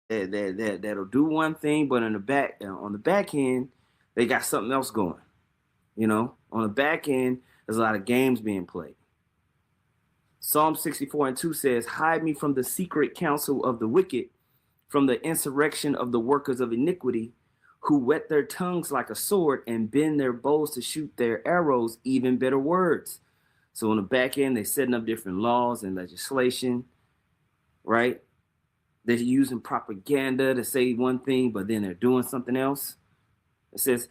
that'll do one thing, but on the back end, they got something else going. You know, on the back end, there's a lot of games being played. Psalm 64:2 says, "Hide me from the secret counsel of the wicked, from the insurrection of the workers of iniquity, who whet their tongues like a sword and bend their bows to shoot their arrows, even bitter words." So on the back end, they're setting up different laws and legislation, right? They're using propaganda to say one thing, but then they're doing something else. It says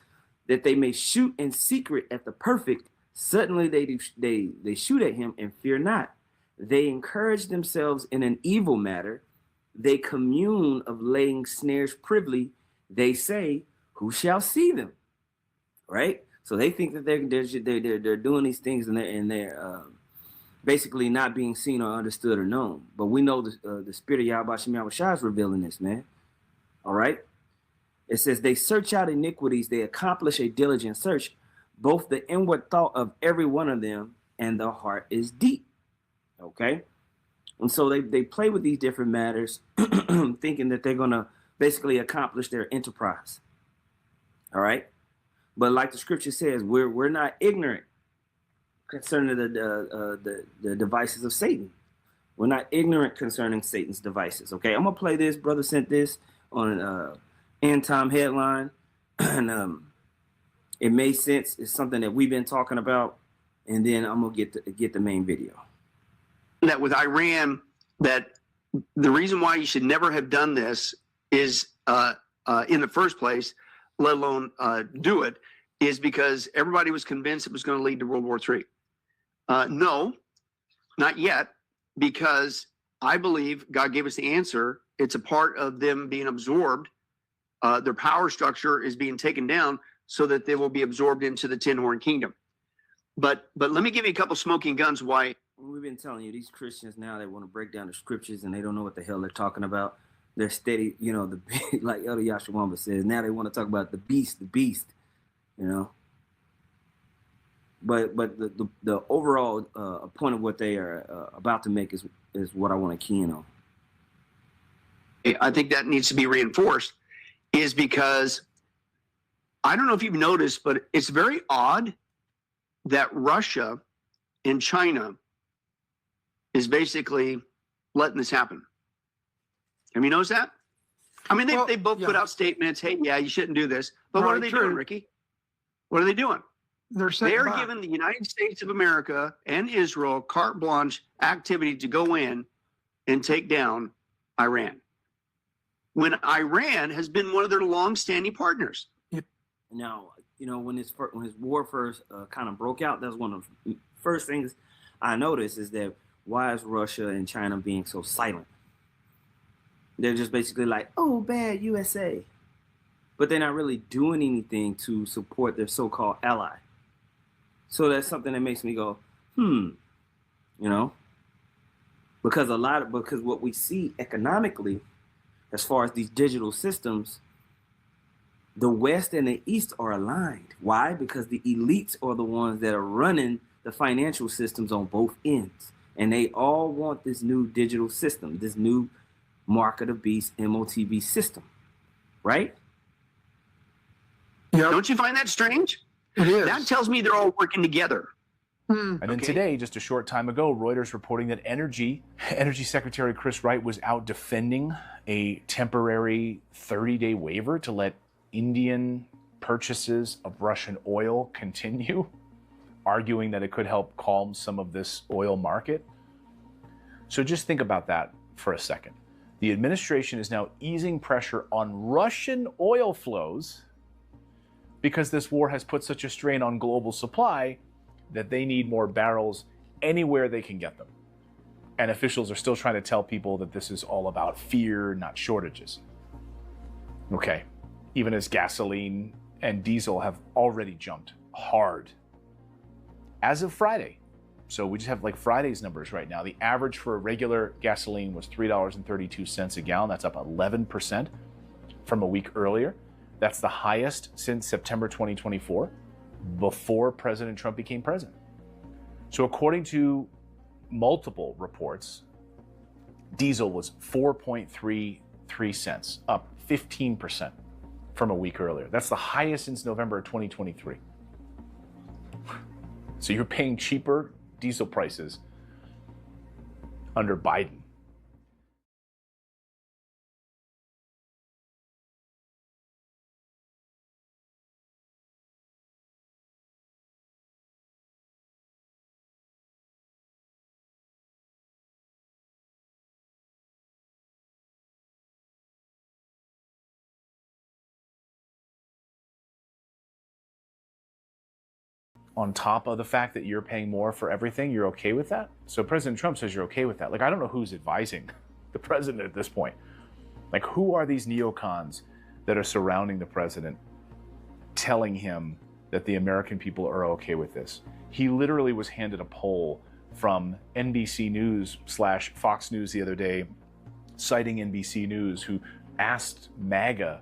that they may shoot in secret at the perfect. Suddenly they shoot at him and fear not. They encourage themselves in an evil matter. They commune of laying snares privily. They say, "Who shall see them?" Right? So they think that they're doing these things and they're basically not being seen or understood or known. But we know the spirit of Yahweh Shem Yahweh Shai is revealing this, man. All right. It says they search out iniquities. They accomplish a diligent search. Both the inward thought of every one of them and the heart is deep. Okay. And so they play with these different matters, thinking that they're going to basically accomplish their enterprise. All right. But like the scripture says, we're not ignorant concerning the devices of Satan. We're not ignorant concerning Satan's devices. Okay. I'm going to play this. Brother sent this on End Time Headline. And it made sense. It's something that we've been talking about. And then I'm going to get the main video. That with Iran, that the reason why you should never have done this is in the first place, let alone do it, is because everybody was convinced it was going to lead to World War III. No, not yet, because I believe God gave us the answer. It's a part of them being absorbed. Their power structure is being taken down so that they will be absorbed into the Tin Horn Kingdom. But let me give you a couple smoking guns why. We've been telling you, these Christians now, they want to break down the scriptures and they don't know what the hell they're talking about. They're steady, you know, like Elder Yashawamba says, now they want to talk about the beast, you know. But the overall point of what they are about to make is what I want to key in on. I think that needs to be reinforced, is because I don't know if you've noticed, but it's very odd that Russia and China is basically letting this happen. Have you noticed that? I mean, they both put out statements, hey, yeah, you shouldn't do this. But what are they doing, Ricky? What are they doing? They're giving the United States of America and Israel carte blanche activity to go in and take down Iran, when Iran has been one of their long-standing partners. Now, you know, when his war first kind of broke out, that's one of the first things I noticed is that why is Russia and China being so silent? They're just basically like, oh, bad USA. But they're not really doing anything to support their so-called ally. So that's something that makes me go, you know, because what we see economically, as far as these digital systems, the West and the East are aligned. Why? Because the elites are the ones that are running the financial systems on both ends. And they all want this new digital system, this new mark of the beast MOTB system, right? Yep. Don't you find that strange? It is. That tells me they're all working together. And then today, just a short time ago, Reuters reporting that Energy Secretary Chris Wright was out defending a temporary 30-day waiver to let Indian purchases of Russian oil continue, arguing that it could help calm some of this oil market. So just think about that for a second. The administration is now easing pressure on Russian oil flows because this war has put such a strain on global supply that they need more barrels anywhere they can get them. And officials are still trying to tell people that this is all about fear, not shortages. Okay, even as gasoline and diesel have already jumped hard. As of Friday, so we just have like Friday's numbers right now, the average for a regular gasoline was $3.32 a gallon. That's up 11% from a week earlier. That's the highest since September 2024, before President Trump became president. So according to multiple reports, diesel was 4.3 3 cents, up 15% from a week earlier. That's the highest since November of 2023. So you're paying cheaper diesel prices under Biden. On top of the fact that you're paying more for everything, you're okay with that? So President Trump says you're okay with that. Like, I don't know who's advising the president at this point. Like, who are these neocons that are surrounding the president telling him that the American people are okay with this? He literally was handed a poll from NBC News / Fox News the other day, citing NBC News, who asked MAGA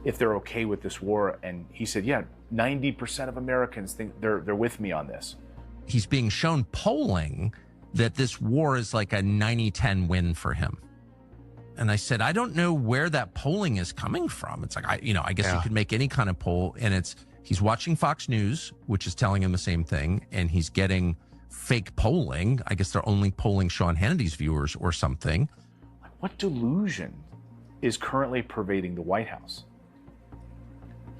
if they're okay with this war. And he said, yeah, 90% of Americans think they're with me on this. He's being shown polling that this war is like a 90-10 win for him. And I said, I don't know where that polling is coming from. It's like, I guess you could make any kind of poll, and he's watching Fox News, which is telling him the same thing, and he's getting fake polling. I guess they're only polling Sean Hannity's viewers or something. What delusion is currently pervading the White House?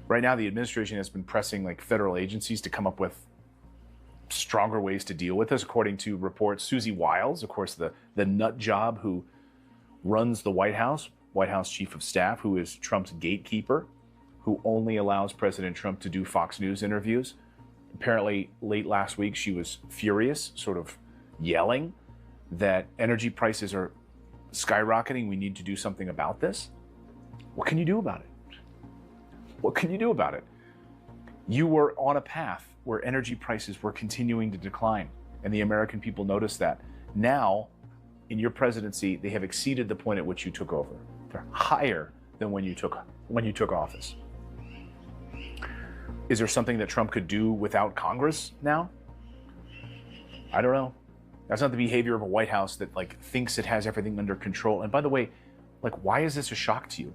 Right now, the administration has been pressing like federal agencies to come up with stronger ways to deal with this. According to reports, Susie Wiles, of course, the nut job who runs the White House chief of staff, who is Trump's gatekeeper, who only allows President Trump to do Fox News interviews. Apparently, late last week, she was furious, sort of yelling that energy prices are skyrocketing. We need to do something about this. What can you do about it? What can you do about it? You were on a path where energy prices were continuing to decline, and the American people noticed that. Now, in your presidency, they have exceeded the point at which you took over. They're higher than when you took office. Is there something that Trump could do without Congress now? I don't know. That's not the behavior of a White House that thinks it has everything under control. And by the way, why is this a shock to you?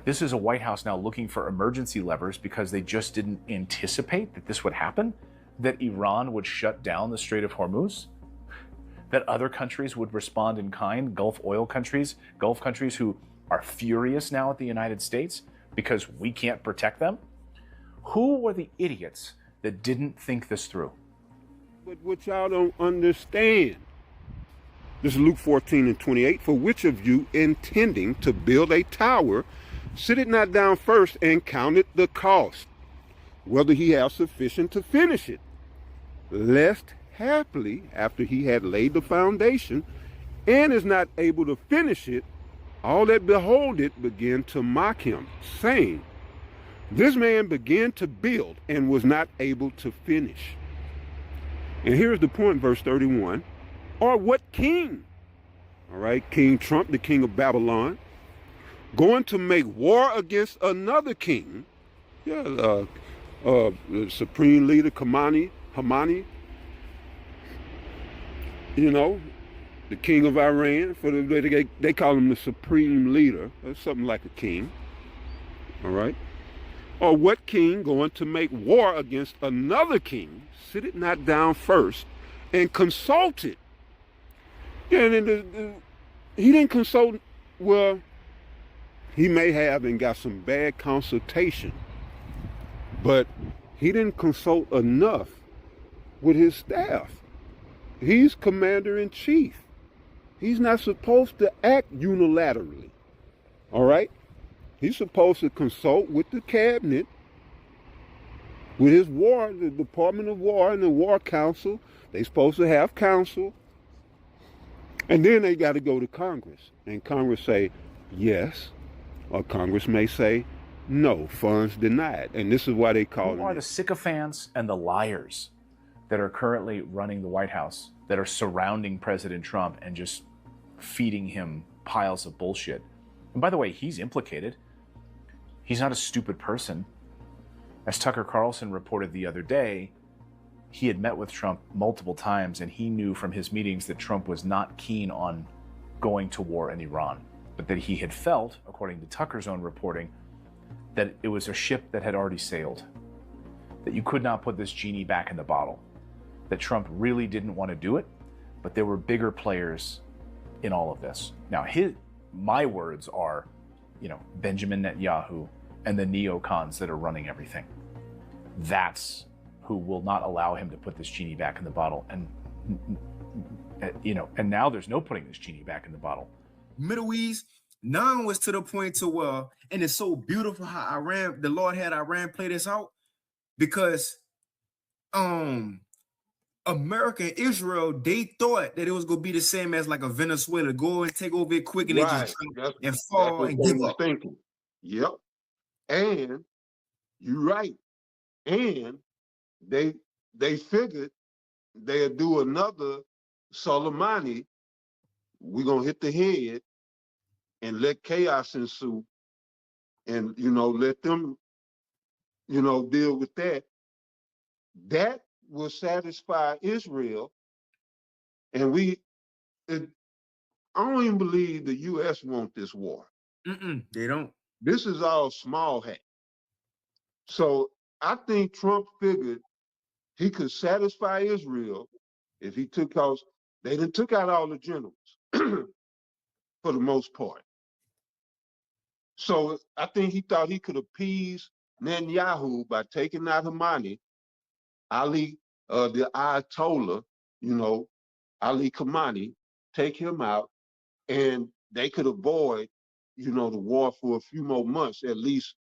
This is a White House now looking for emergency levers because they just didn't anticipate that this would happen, that Iran would shut down the Strait of Hormuz, that other countries would respond in kind, Gulf countries who are furious now at the United States because we can't protect them. Who were the idiots that didn't think this through? But what y'all don't understand, this is Luke 14:28, for which of you intending to build a tower, sit it not down first and count it the cost, whether he have sufficient to finish it, lest haply, after he had laid the foundation, and is not able to finish it, all that behold it begin to mock him, saying, this man began to build and was not able to finish. And here's the point, verse 31. Or what king, all right, King Trump, the king of Babylon, going to make war against another king, the supreme leader, Hamani, the king of Iran, they call him the supreme leader, or something like a king, all right? Or what king going to make war against another king, sit it not down first and consult it? Yeah, and he didn't consult, well, he may have and got some bad consultation, but he didn't consult enough with his staff. He's commander-in-chief. He's not supposed to act unilaterally, all right? He's supposed to consult with the cabinet, with his the Department of War and the War Council. They're supposed to have counsel. And then they got to go to Congress. And Congress say, yes. Or Congress may say, no, funds denied. And this is why they call it. Who are the sycophants and the liars that are currently running the White House, that are surrounding President Trump and just feeding him piles of bullshit? And by the way, he's implicated. He's not a stupid person. As Tucker Carlson reported the other day, he had met with Trump multiple times, and he knew from his meetings that Trump was not keen on going to war in Iran, but that he had felt, according to Tucker's own reporting, that it was a ship that had already sailed, that you could not put this genie back in the bottle, that Trump really didn't want to do it, but there were bigger players in all of this. Now, my words are, Benjamin Netanyahu and the neocons that are running everything. That's who will not allow him to put this genie back in the bottle. And now there's no putting this genie back in the bottle. Middle East, none was to the point to where, and it's so beautiful how the Lord had Iran play this out, because America and Israel, they thought that it was gonna be the same as like a Venezuela, go and take over it quick and Right. they just and fall and give up. Thinking. Yep. And you're right. And they figured they'll do another Soleimani. We're gonna hit the head and let chaos ensue, and let them deal with that. That will satisfy Israel, and I don't even believe the U.S. want this war. They don't. This is all small hat. So I think Trump figured he could satisfy Israel if he took out. They done took out all the generals for the most part. So I think he thought he could appease Netanyahu by taking out Hamani, Ali, the Ayatollah, Ali Khamenei, take him out, and they could avoid, the war for a few more months, at least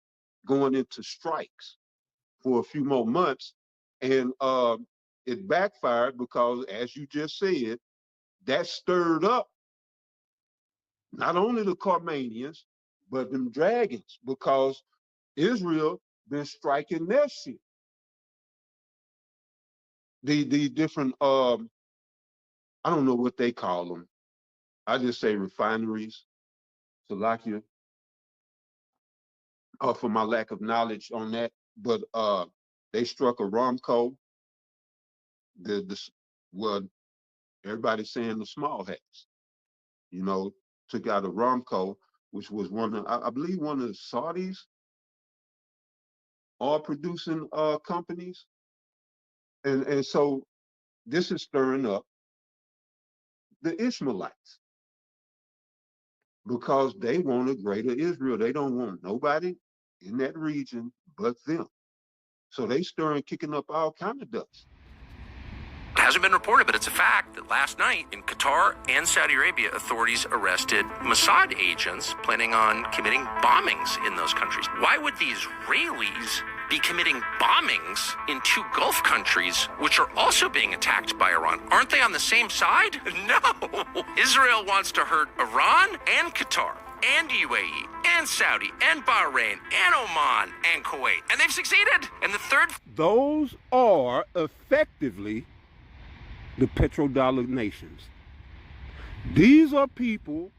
going into strikes for a few more months. And it backfired because, as you just said, that stirred up not only the Carmanians, but them dragons, because Israel been striking their shit. The different, I don't know what they call them. I just say refineries, Salakia, for my lack of knowledge on that. But they struck Aramco, well, everybody's saying the small hats, took out Aramco, which was I believe one of the Saudis oil producing companies. And so this is stirring up the Ishmaelites, because they want a greater Israel. They don't want nobody in that region but them. So they stirring, kicking up all kind of dust. It hasn't been reported, but it's a fact that last night in Qatar and Saudi Arabia, authorities arrested Mossad agents planning on committing bombings in those countries. Why would the Israelis be committing bombings in two Gulf countries, which are also being attacked by Iran? Aren't they on the same side? No. Israel wants to hurt Iran and Qatar and UAE and Saudi and Bahrain and Oman and Kuwait. And they've succeeded. And the third... Those are effectively the petrodollar nations. These are people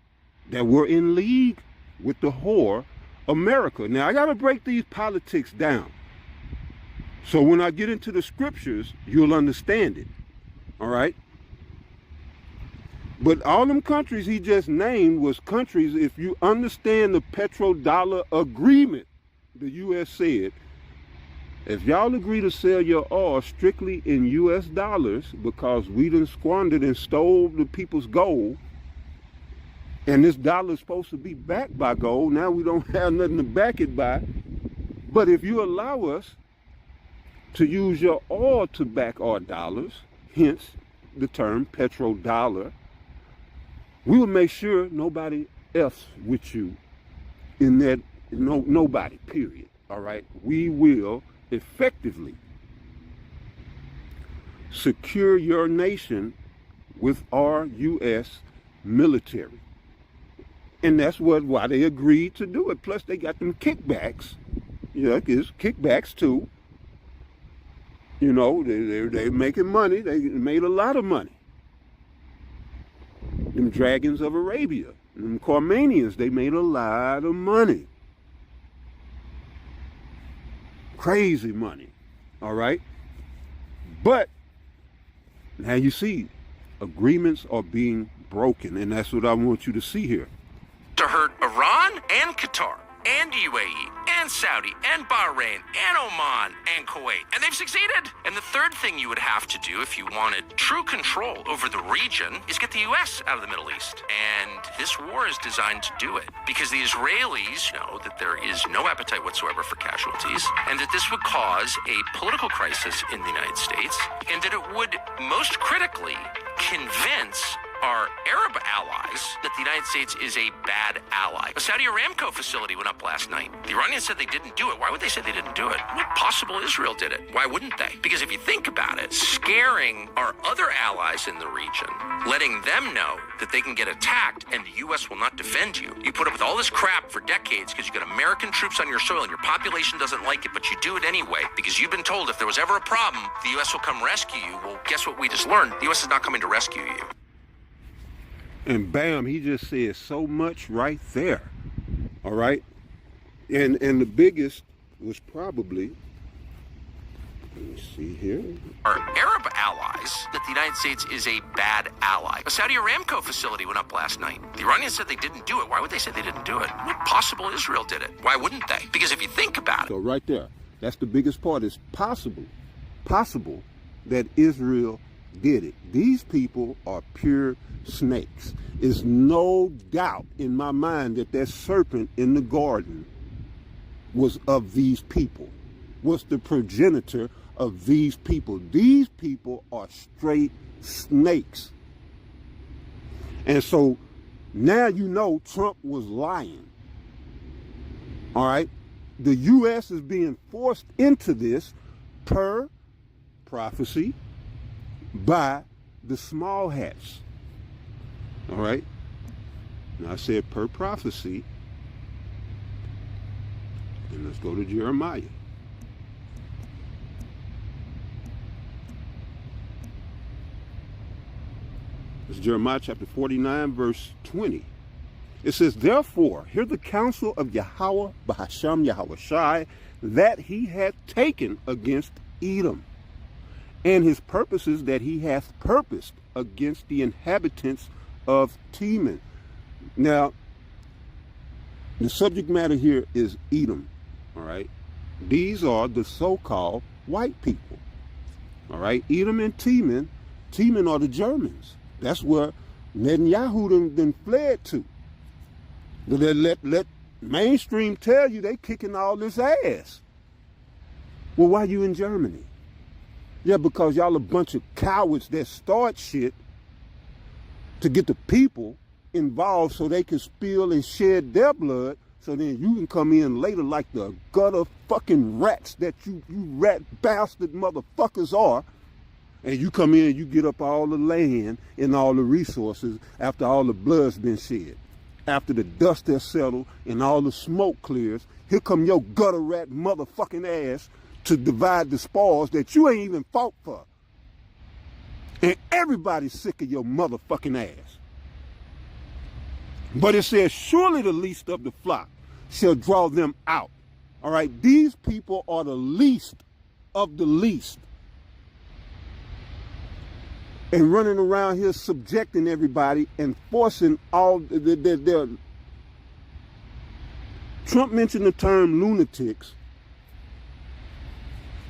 that were in league with the whore America. Now, I got to break these politics down. So when I get into the scriptures, you'll understand it. All right? But all them countries he just named was countries, if you understand the petrodollar agreement, the U.S. said, if y'all agree to sell your oil strictly in U.S. dollars because we done squandered and stole the people's gold, and this dollar is supposed to be backed by gold, now we don't have nothing to back it by. But if you allow us to use your oil to back our dollars, hence the term petrodollar, we will make sure nobody else with you in that, nobody, period. All right? We will effectively secure your nation with our U.S. military. And that's why they agreed to do it. Plus, they got them kickbacks. There's kickbacks too. They're making money. They made a lot of money. Them dragons of Arabia, them Carmanians, they made a lot of money. Crazy money, all right? But now you see, agreements are being broken, and that's what I want you to see here. To hurt Iran and Qatar and UAE and Saudi and Bahrain and Oman and Kuwait. And they've succeeded. And the third thing you would have to do if you wanted true control over the region is get the U.S. out of the Middle East. And this war is designed to do it because the Israelis know that there is no appetite whatsoever for casualties and that this would cause a political crisis in the United States and that it would most critically convince our Arab allies that the United States is a bad ally. The Saudi Aramco facility went up last night. The Iranians said they didn't do it. Why would they say they didn't do it? Well, possible Israel did it. Why wouldn't they? Because if you think about it, scaring our other allies in the region, letting them know that they can get attacked and the U.S. will not defend you. You put up with all this crap for decades because you got American troops on your soil and your population doesn't like it, but you do it anyway because you've been told if there was ever a problem, the U.S. will come rescue you. Well, guess what we just learned? The U.S. is not coming to rescue you. And bam, he just said so much right there. All right. And the biggest was probably, let me see here. Our Arab allies that the United States is a bad ally. The Saudi Aramco facility went up last night. The Iranians said they didn't do it. Why would they say they didn't do it? Well, possible Israel did it. Why wouldn't they? Because if you think about it. So right there, that's the biggest part. It's possible that Israel did it. These people are pure snakes. There's no doubt in my mind that that serpent in the garden was of these people, was the progenitor of these people. These people are straight snakes. And so now you know Trump was lying. All right? The U.S. is being forced into this per prophecy by the small hats. All right? Now I said per prophecy. And let's go to Jeremiah. It's Jeremiah chapter 49, verse 20. It says, therefore, hear the counsel of Yahweh, Bahasham Yahweh Shai, that he hath taken against Edom, and his purposes that he hath purposed against the inhabitants of Teman. Now, the subject matter here is Edom, all right? These are the so-called white people, all right? Edom and Teman are the Germans. That's where Netanyahu then fled to. Let mainstream tell you they kicking all this ass. Well, why you in Germany? Yeah, because y'all a bunch of cowards that start shit to get the people involved so they can spill and shed their blood, so then you can come in later like the gutter fucking rats that you rat bastard motherfuckers are, and you come in and you get up all the land and all the resources after all the blood's been shed. After the dust has settled and all the smoke clears, here come your gutter rat motherfucking ass to divide the spoils that you ain't even fought for. And everybody's sick of your motherfucking ass. But it says, surely the least of the flock shall draw them out. All right, these people are the least of the least. And running around here subjecting everybody and forcing all their Trump mentioned the term lunatics.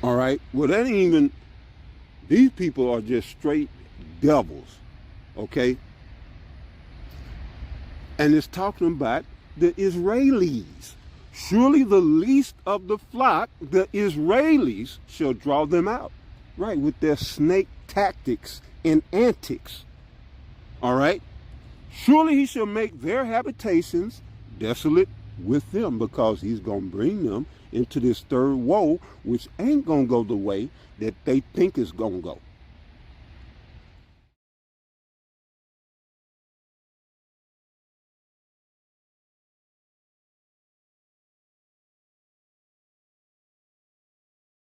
All right, well, that ain't even, these people are just straight devils, okay? And it's talking about the Israelis. Surely the least of the flock, the Israelis, shall draw them out, right, with their snake tactics and antics. All right? Surely he shall make their habitations desolate with them, because he's going to bring them into this third woe, which ain't going to go the way that they think it's going to go.